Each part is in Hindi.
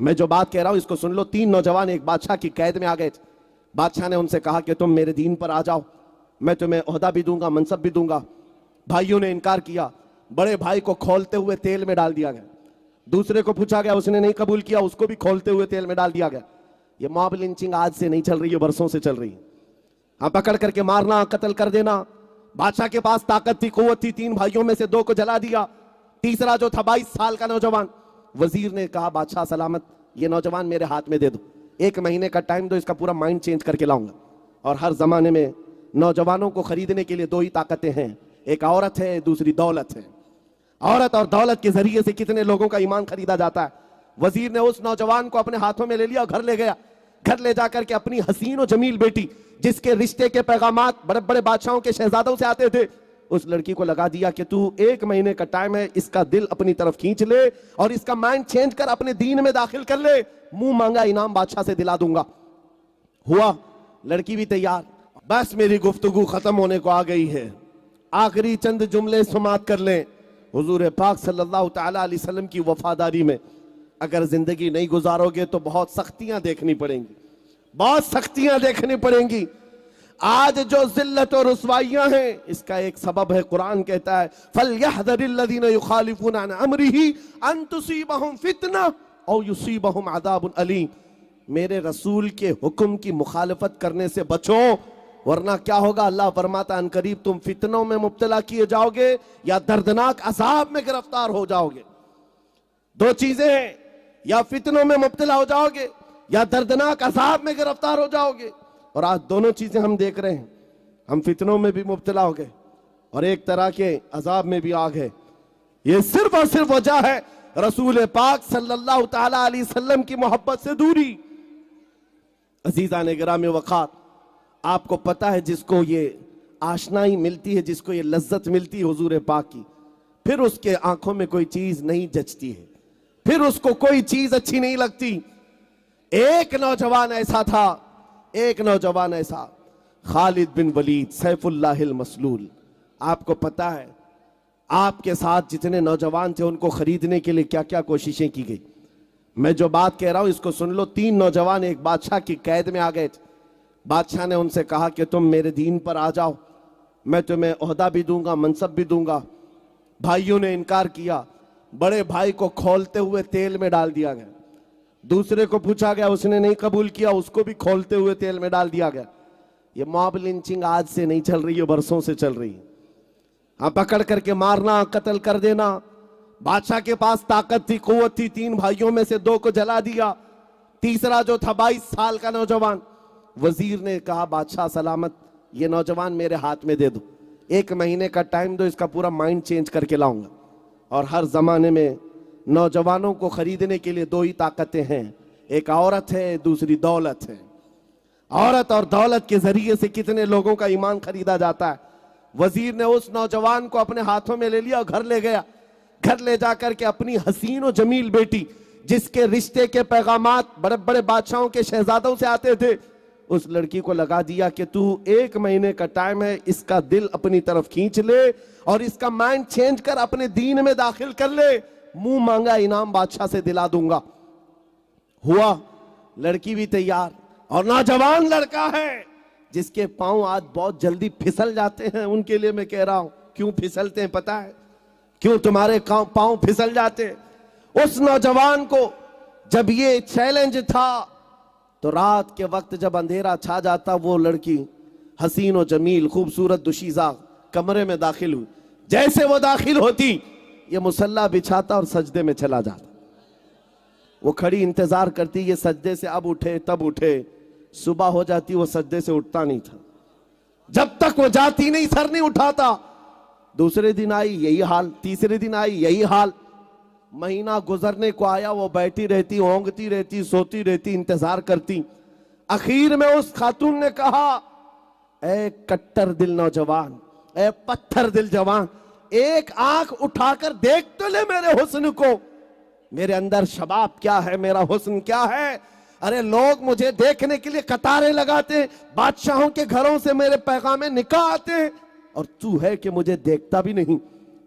मैं जो बात कह रहा हूं इसको सुन लो। 3 नौजवान एक बादशाह की कैद में आ गए थे। बादशाह ने उनसे कहा कि तुम मेरे दीन पर आ जाओ, मैं तुम्हें ओहदा भी दूंगा, मनसब भी दूंगा। भाइयों ने इनकार किया। बड़े भाई को खोलते हुए तेल में डाल दिया गया। दूसरे को पूछा गया, उसने नहीं कबूल किया, उसको भी खोलते हुए तेल में डाल दिया गया। ये मॉब लिंचिंग आज से नहीं चल रही है, बरसों से चल रही है। हाँ, पकड़ करके मारना, कत्ल कर देना। बादशाह के पास ताकत थी, कुव्वत थी। 3 भाइयों में से 2 को जला दिया। तीसरा जो था 22 साल का नौजवान, वजीर ने कहा बादशाह सलामत, ये नौजवान मेरे हाथ में दे दो, 1 महीने का टाइम दो, इसका पूरा माइंड चेंज करके लाऊंगा। और हर जमाने में नौजवानों को खरीदने के लिए 2 ही ताकतें हैं, एक औरत है, दूसरी दौलत है। औरत और दौलत के जरिए से कितने लोगों का ईमान खरीदा जाता है। वजीर ने उस नौजवान को अपने हाथों में ले लिया और घर ले गया। घर ले जाकर के अपनी हसीन और जमील बेटी, जिसके रिश्ते के पैगामात बड़े बड़े बादशाहों के शहजादों से आते थे, उस लड़की को लगा दिया कि तू 1 महीने का टाइम है, इसका दिल अपनी तरफ खींच ले और इसका माइंड चेंज कर अपने दीन में दाखिल कर ले, मुंह मांगा इनाम बादशाह से दिला दूंगा। हुआ, लड़की भी तैयार। बस मेरी गुफ्तगू खत्म होने को आ गई है, आखिरी चंद जुमले सुमात कर लें। हुजूर पाक सल्लल्लाहु तआला अलैहि वसल्लम की वफादारी में अगर जिंदगी नहीं गुजारोगे तो बहुत सख्तियां देखनी पड़ेंगी, बहुत सख्तियां देखनी पड़ेंगी। आज जो जिल्लत और रुसवाइयां हैं, इसका एक सबब है, कुरान कहता है फलयहज़रिल्लज़ीना युखालिफूना अन अम्रिही अन तुसीबहुम फितना औ युसीबहुम अज़ाबुन अलीम। मेरे रसूल के हुक्म की मुखालफत करने से बचो, वरना क्या होगा। अल्लाह फरमाता अन करीब तुम फितनों में मुब्तला किए जाओगे या दर्दनाक अज़ाब में गिरफ्तार हो जाओगे। 2 चीजें हैं, या फितनों में मुब्तला हो जाओगे या दर्दनाक अज़ाब में गिरफ्तार हो जाओगे। और आज दोनों चीजें हम देख रहे हैं। हम फितनों में भी मुब्तला हो गए और एक तरह के अज़ाब में भी आ गए। ये सिर्फ और सिर्फ वजह है रसूल पाक सल्लल्लाहु तआला अलैहि वसल्लम की मोहब्बत से दूरी। अजीज़ान गिरामी वक़ार, आपको पता है जिसको ये आशनाई मिलती है, जिसको ये लज्जत मिलती है हुजूर पाक की, फिर उसके आंखों में कोई चीज नहीं जचती है, फिर उसको कोई चीज अच्छी नहीं लगती। एक नौजवान ऐसा था, एक नौजवान ऐसा, खालिद बिन वलीद सैफुल्लाहिल मसलूल। आपको पता है आपके साथ जितने नौजवान थे उनको खरीदने के लिए क्या क्या कोशिशें की गई। मैं जो बात कह रहा हूं इसको सुन लो। 3 नौजवान एक बादशाह की कैद में आ गए थे। बादशाह ने उनसे कहा कि तुम मेरे दीन पर आ जाओ, मैं तुम्हें ओहदा भी दूंगा, मनसब भी दूंगा। भाइयों ने इनकार किया। बड़े भाई को खोलते हुए तेल में डाल दिया गया। दूसरे को पूछा गया, उसने नहीं कबूल किया, उसको भी खोलते हुए तेल में डाल दिया गया। ये मॉब लिंचिंग आज से नहीं चल रही है, बरसों से चल रही है। हाँ, पकड़ करके मारना, कत्ल कर देना। बादशाह के पास ताकत थी, कुव्वत थी। 3 भाइयों में से 2 को जला दिया। तीसरा जो था 22 साल का नौजवान, वजीर ने कहा बादशाह सलामत, ये नौजवान मेरे हाथ में दे दो, 1 महीने का टाइम दो, इसका पूरा माइंड चेंज करके लाऊंगा। और हर जमाने में नौजवानों को खरीदने के लिए 2 ही ताकतें हैं, एक औरत है, दूसरी दौलत है। औरत और दौलत के जरिए से कितने लोगों का ईमान खरीदा जाता है। वजीर ने उस नौजवान को अपने हाथों में ले लिया और घर ले गया। घर ले जाकर के अपनी हसीन और जमील बेटी, जिसके रिश्ते के पैगामात बड़े बड़े बादशाहों के शहजादों से आते थे, उस लड़की को लगा दिया कि तू 1 महीने का टाइम है, इसका दिल अपनी तरफ खींच ले और इसका माइंड चेंज कर अपने दीन में दाखिल कर ले, मुंह मांगा इनाम बादशाह से दिला दूंगा। हुआ, लड़की भी तैयार और नौजवान लड़का है जिसके पांव आज बहुत जल्दी फिसल जाते हैं। उनके लिए मैं कह रहा हूं, क्यों फिसलते हैं पता है? क्यों तुम्हारे पांव फिसल जाते हैं? उस नौजवान को जब ये चैलेंज था तो रात के वक्त जब अंधेरा छा जाता, वो लड़की हसीन और जमील खूबसूरत दुशीजा कमरे में दाखिल हुई। जैसे वो दाखिल होती, ये मुसल्ला बिछाता और सजदे में चला जाता। वो खड़ी इंतजार करती, ये सजदे से अब उठे तब उठे। सुबह हो जाती, वो सजदे से उठता नहीं था। जब तक वो जाती नहीं, सर नहीं उठाता। दूसरे दिन आई यही हाल, तीसरे दिन आई यही हाल। महीना गुजरने को आया, वो बैठी रहती, ओंगती रहती, सोती रहती, इंतजार करती। आखिर में उस खातून ने कहा, ए कट्टर दिल नौजवान, ए पत्थर दिल जवान, एक आंख उठाकर देख तो ले मेरे हुस्न को। मेरे अंदर शबाब क्या है, मेरा हुस्न क्या है। अरे लोग मुझे देखने के लिए कतारें लगाते हैं, बादशाहों के घरों से मेरे पैगामे निकाह आते हैं, और तू है कि मुझे देखता भी नहीं।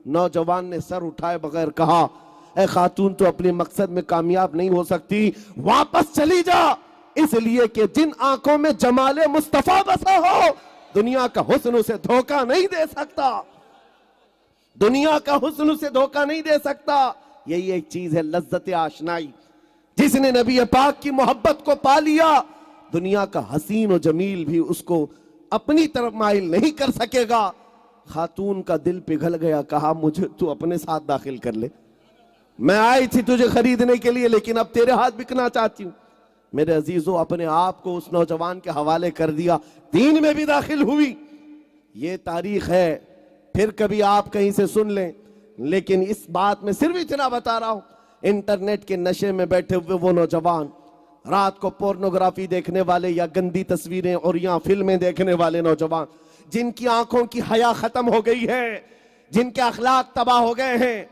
नौजवान ने सर उठाए बगैर कहा, ए खातून तो अपने मकसद में कामयाब नहीं हो सकती, वापस चली जा, इसलिए कि जिन आंखों में जमाले मुस्तफा बसा हो, दुनिया का हुस्न उसे धोखा नहीं दे सकता, दुनिया का हुस्न उसे धोखा नहीं दे सकता। यही एक चीज है लज्जत आशनाई। जिसने नबी पाक की मोहब्बत को पा लिया, दुनिया का हसीन और जमील भी उसको अपनी तरफ माइल नहीं कर सकेगा। खातून का दिल पिघल गया, कहा मुझे तू अपने साथ दाखिल कर ले, मैं आई थी तुझे खरीदने के लिए, लेकिन अब तेरे हाथ बिकना चाहती हूं। मेरे अजीजों, अपने आप को उस नौजवान के हवाले कर दिया, दीन में भी दाखिल हुई। ये तारीख है, फिर कभी आप कहीं से सुन लें। लेकिन इस बात में सिर्फ इतना बता रहा हूं, इंटरनेट के नशे में बैठे हुए वो नौजवान, रात को पोर्नोग्राफी देखने वाले या गंदी तस्वीरें और या फिल्में देखने वाले नौजवान, जिनकी आंखों की हया खत्म हो गई है, जिनके अखलाक तबाह हो गए हैं,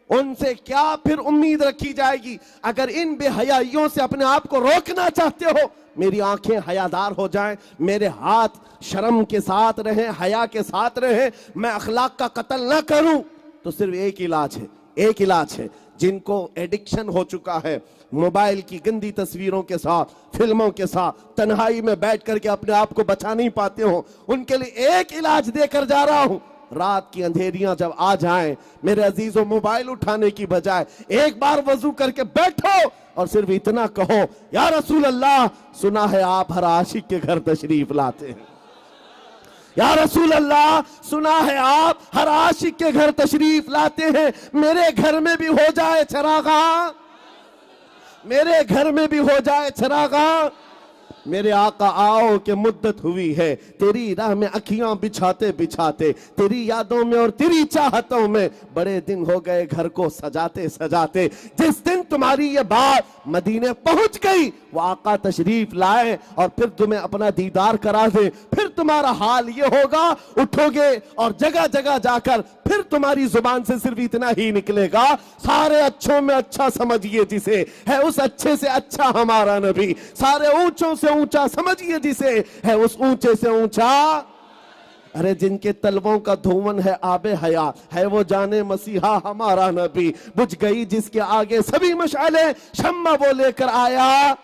उनसे क्या फिर उम्मीद रखी जाएगी? अगर इन बेहयाइयों से अपने आप को रोकना चाहते हो, मेरी आंखें हयादार हो जाएं, मेरे हाथ शर्म के साथ रहें, हया के साथ रहें, मैं अखलाक का कत्ल ना करूं, तो सिर्फ एक इलाज है, एक इलाज है। जिनको एडिक्शन हो चुका है मोबाइल की गंदी तस्वीरों के साथ, फिल्मों के साथ, तन्हाई में बैठ करके अपने आप को बचा नहीं पाते हो, उनके लिए एक इलाज देकर जा रहा हूं। रात की अंधेरियां जब आ जाएं, मेरे अजीजों, मोबाइल उठाने की बजाय एक बार वजू करके बैठो और सिर्फ इतना कहो, या रसूल अल्लाह, सुना है आप हर आशिक के घर तशरीफ लाते हैं। या रसूल अल्लाह, सुना है आप हर आशिक के घर तशरीफ लाते हैं, मेरे घर में भी हो जाए चरागा, मेरे घर में भी हो जाए चरागा। मेरे आका आओ के मुद्दत हुई है, तेरी राह में अखियां बिछाते बिछाते, तेरी यादों में और तेरी चाहतों में बड़े दिन हो गए घर को सजाते सजाते। जिस दिन तुम्हारी ये बात मदीने पहुंच गई, वो आका तशरीफ लाए और फिर तुम्हें अपना दीदार करा दे, फिर तुम्हारा हाल ये होगा, उठोगे और जगह जगह जाकर फिर तुम्हारी जुबान से सिर्फ इतना ही निकलेगा, सारे अच्छों में अच्छा समझिए जिसे, है उस अच्छे से अच्छा हमारा नबी, सारे ऊंचों से ऊंचा समझिए जिसे, है उस ऊंचे से ऊंचा। अरे जिनके तलवों का धुवन है आबे हया, है वो जाने मसीहा हमारा नबी, बुझ गई जिसके आगे सभी मशाले, शम्मा वो लेकर आया।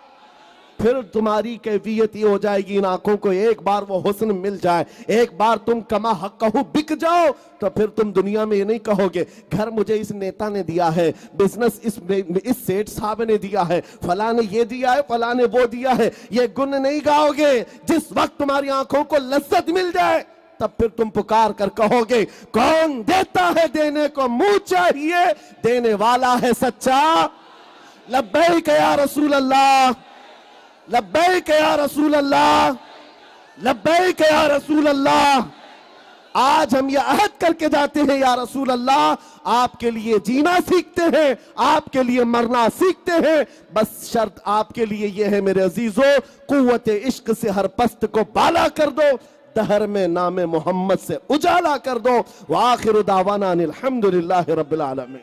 फिर तुम्हारी कैफियत ये हो जाएगी, इन आंखों को एक बार वो हुस्न मिल जाए, एक बार तुम कमा हक कहू बिक जाओ, तो फिर तुम दुनिया में ये नहीं कहोगे घर मुझे इस नेता ने दिया है, बिजनेस इस सेठ साहब ने दिया है, फला ने ये दिया है, फला ने वो दिया है, ये गुण नहीं गाओगे। जिस वक्त तुम्हारी आंखों को लज्जत मिल जाए, तब फिर तुम पुकार कर कहोगे, कौन देता है देने को मुंह चाहिए, देने वाला है सच्चा। लब्बैक या रसूल अल्लाह, लब्बैक या रसूल अल्लाह, लब्बैक या रसूल अल्लाह। आज हम ये अहद करके जाते हैं, या रसूल अल्लाह, आपके लिए जीना सीखते हैं, आपके लिए मरना सीखते हैं, बस शर्त आपके लिए ये है मेरे अजीजों, कुव्वत इश्क से हर पस्त को बाला कर दो, दहर में नामे मोहम्मद से उजाला कर दो। व आखिरु दावाना अनिल हम्दुलिल्लाहि रब्बिल आलमीन।